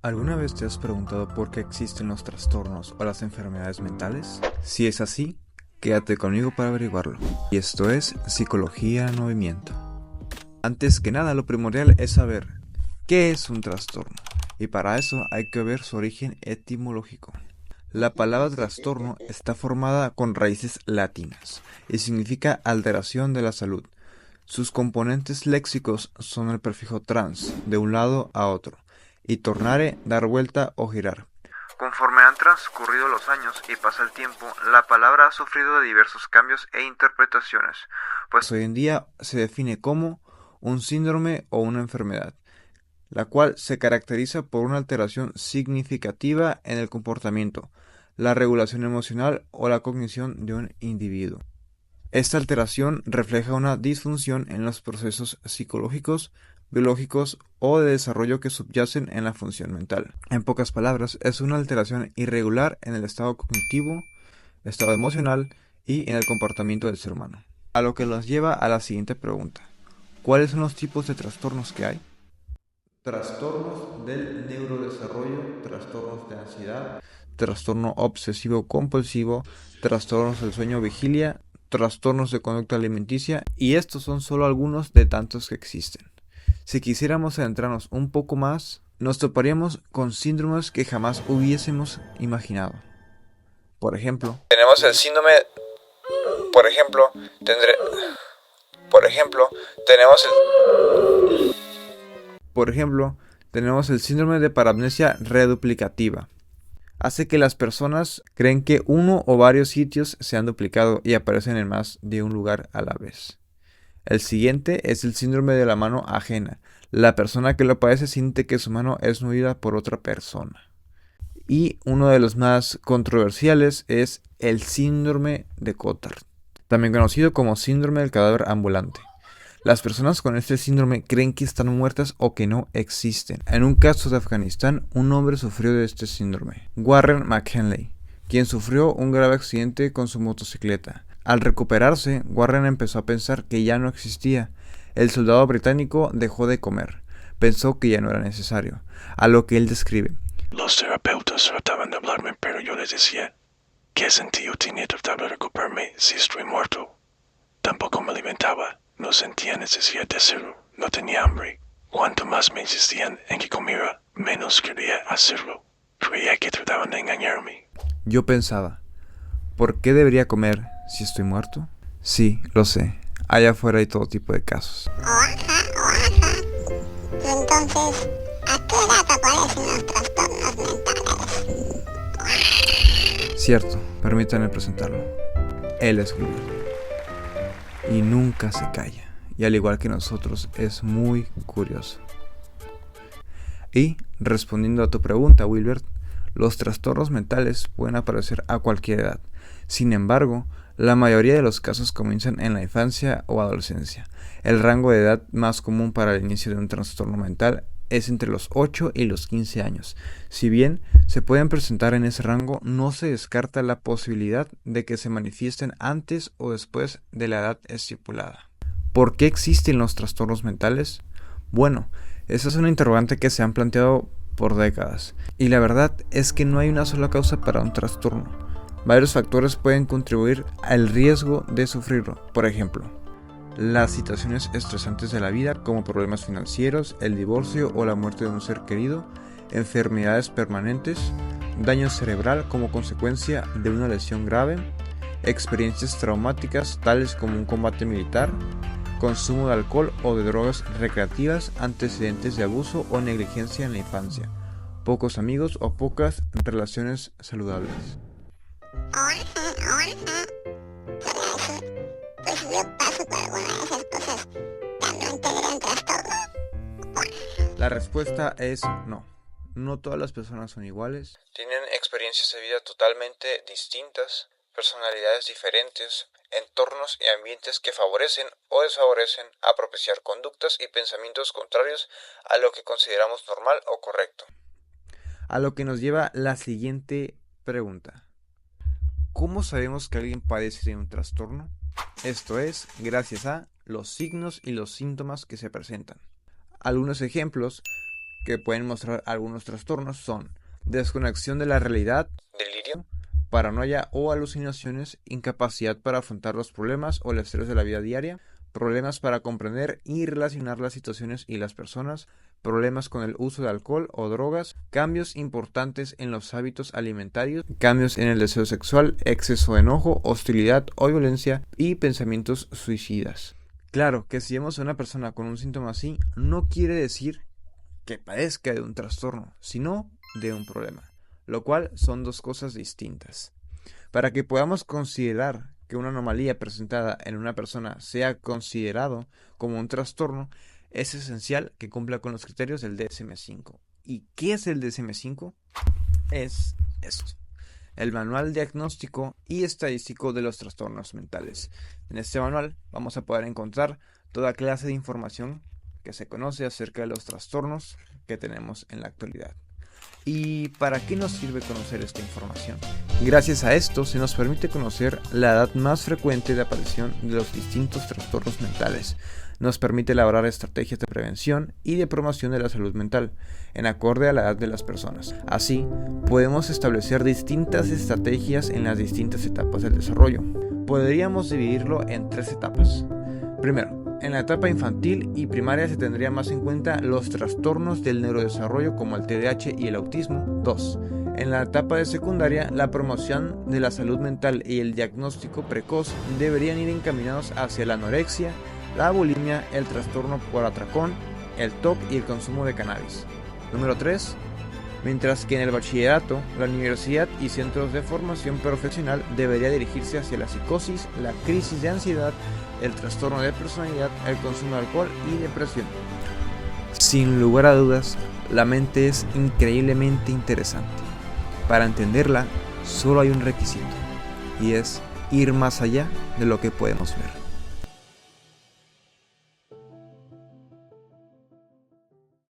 ¿Alguna vez te has preguntado por qué existen los trastornos o las enfermedades mentales? Si es así, quédate conmigo para averiguarlo. Y esto es Psicología en Movimiento. Antes que nada, lo primordial es saber qué es un trastorno. Y para eso hay que ver su origen etimológico. La palabra trastorno está formada con raíces latinas y significa alteración de la salud. Sus componentes léxicos son el prefijo trans, de un lado a otro, y tornare, dar vuelta o girar. Conforme han transcurrido los años y pasa el tiempo, la palabra ha sufrido de diversos cambios e interpretaciones, pues hoy en día se define como un síndrome o una enfermedad, la cual se caracteriza por una alteración significativa en el comportamiento, la regulación emocional o la cognición de un individuo. Esta alteración refleja una disfunción en los procesos psicológicos, biológicos o de desarrollo que subyacen en la función mental. En pocas palabras, es una alteración irregular en el estado cognitivo, estado emocional y en el comportamiento del ser humano. A lo que nos lleva a la siguiente pregunta. ¿Cuáles son los tipos de trastornos que hay? Trastornos del neurodesarrollo, trastornos de ansiedad, trastorno obsesivo compulsivo, trastornos del sueño vigilia, trastornos de conducta alimenticia, y estos son solo algunos de tantos que existen. Si quisiéramos adentrarnos un poco más, nos toparíamos con síndromes que jamás hubiésemos imaginado. Por ejemplo, tenemos el síndrome, por ejemplo, tenemos el síndrome de paramnesia reduplicativa. Hace que las personas creen que uno o varios sitios se han duplicado y aparecen en más de un lugar a la vez. El siguiente es el síndrome de la mano ajena. La persona que lo padece siente que su mano es movida por otra persona. Y uno de los más controversiales es el síndrome de Cotard, también conocido como síndrome del cadáver ambulante. Las personas con este síndrome creen que están muertas o que no existen. En un caso de Afganistán, un hombre sufrió de este síndrome, Warren McKinley, quien sufrió un grave accidente con su motocicleta. Al recuperarse, Warren empezó a pensar que ya no existía. El soldado británico dejó de comer. Pensó que ya no era necesario, a lo que él describe. Los terapeutas trataban de hablarme, pero yo les decía, ¿qué sentido tiene tratar de recuperarme si estoy muerto? Tampoco me alimentaba. No sentía necesidad de hacerlo, no tenía hambre. Cuanto más me insistían en que comiera, menos quería hacerlo. Creía que trataban de engañarme. Yo pensaba, ¿por qué debería comer si estoy muerto? Sí, lo sé, allá afuera hay todo tipo de casos. Entonces, ¿a qué edad aparecen los trastornos mentales? Cierto, permítanme presentarlo. Él es Wilber. Y nunca se calla, y al igual que nosotros es muy curioso. Y, respondiendo a tu pregunta, Wilbert, los trastornos mentales pueden aparecer a cualquier edad. Sin embargo, la mayoría de los casos comienzan en la infancia o adolescencia. El rango de edad más común para el inicio de un trastorno mental es entre los 8 y los 15 años. Si bien se pueden presentar en ese rango, no se descarta la posibilidad de que se manifiesten antes o después de la edad estipulada. ¿Por qué existen los trastornos mentales? Bueno, esa es una interrogante que se han planteado por décadas, y la verdad es que no hay una sola causa para un trastorno. Varios factores pueden contribuir al riesgo de sufrirlo. Por ejemplo, las situaciones estresantes de la vida, como problemas financieros, el divorcio o la muerte de un ser querido, enfermedades permanentes, daño cerebral como consecuencia de una lesión grave, experiencias traumáticas tales como un combate militar, consumo de alcohol o de drogas recreativas, antecedentes de abuso o negligencia en la infancia, pocos amigos o pocas relaciones saludables. Pues yo paso por alguna de esas cosas, también tendré un trastorno. La respuesta es no. No todas las personas son iguales. Tienen experiencias de vida totalmente distintas, personalidades diferentes, entornos y ambientes que favorecen o desfavorecen a propiciar conductas y pensamientos contrarios a lo que consideramos normal o correcto. A lo que nos lleva la siguiente pregunta. ¿Cómo sabemos que alguien padece de un trastorno? Esto es, gracias a los signos y los síntomas que se presentan. Algunos ejemplos que pueden mostrar algunos trastornos son desconexión de la realidad, delirio, paranoia o alucinaciones, incapacidad para afrontar los problemas o el estrés de la vida diaria, problemas para comprender y relacionar las situaciones y las personas, problemas con el uso de alcohol o drogas, cambios importantes en los hábitos alimentarios, cambios en el deseo sexual, exceso de enojo, hostilidad o violencia y pensamientos suicidas. Claro que si vemos a una persona con un síntoma así, no quiere decir que padezca de un trastorno, sino de un problema, lo cual son dos cosas distintas. Para que podamos considerar que una anomalía presentada en una persona sea considerado como un trastorno, es esencial que cumpla con los criterios del DSM-5. ¿Y qué es el DSM-5? Es esto: el Manual Diagnóstico y Estadístico de los Trastornos Mentales. En este manual vamos a poder encontrar toda clase de información que se conoce acerca de los trastornos que tenemos en la actualidad. ¿Y para qué nos sirve conocer esta información? Gracias a esto se nos permite conocer la edad más frecuente de aparición de los distintos trastornos mentales. Nos permite elaborar estrategias de prevención y de promoción de la salud mental, en acorde a la edad de las personas. Así, podemos establecer distintas estrategias en las distintas etapas del desarrollo. Podríamos dividirlo en 3 etapas. Primero, en la etapa infantil y primaria se tendría más en cuenta los trastornos del neurodesarrollo como el TDAH y el autismo. 2. En la etapa de secundaria, la promoción de la salud mental y el diagnóstico precoz deberían ir encaminados hacia la anorexia, la bulimia, el trastorno por atracón, el TOC y el consumo de cannabis. Número 3. Mientras que en el bachillerato, la universidad y centros de formación profesional debería dirigirse hacia la psicosis, la crisis de ansiedad, el trastorno de personalidad, el consumo de alcohol y depresión. Sin lugar a dudas, la mente es increíblemente interesante. Para entenderla, solo hay un requisito, y es ir más allá de lo que podemos ver.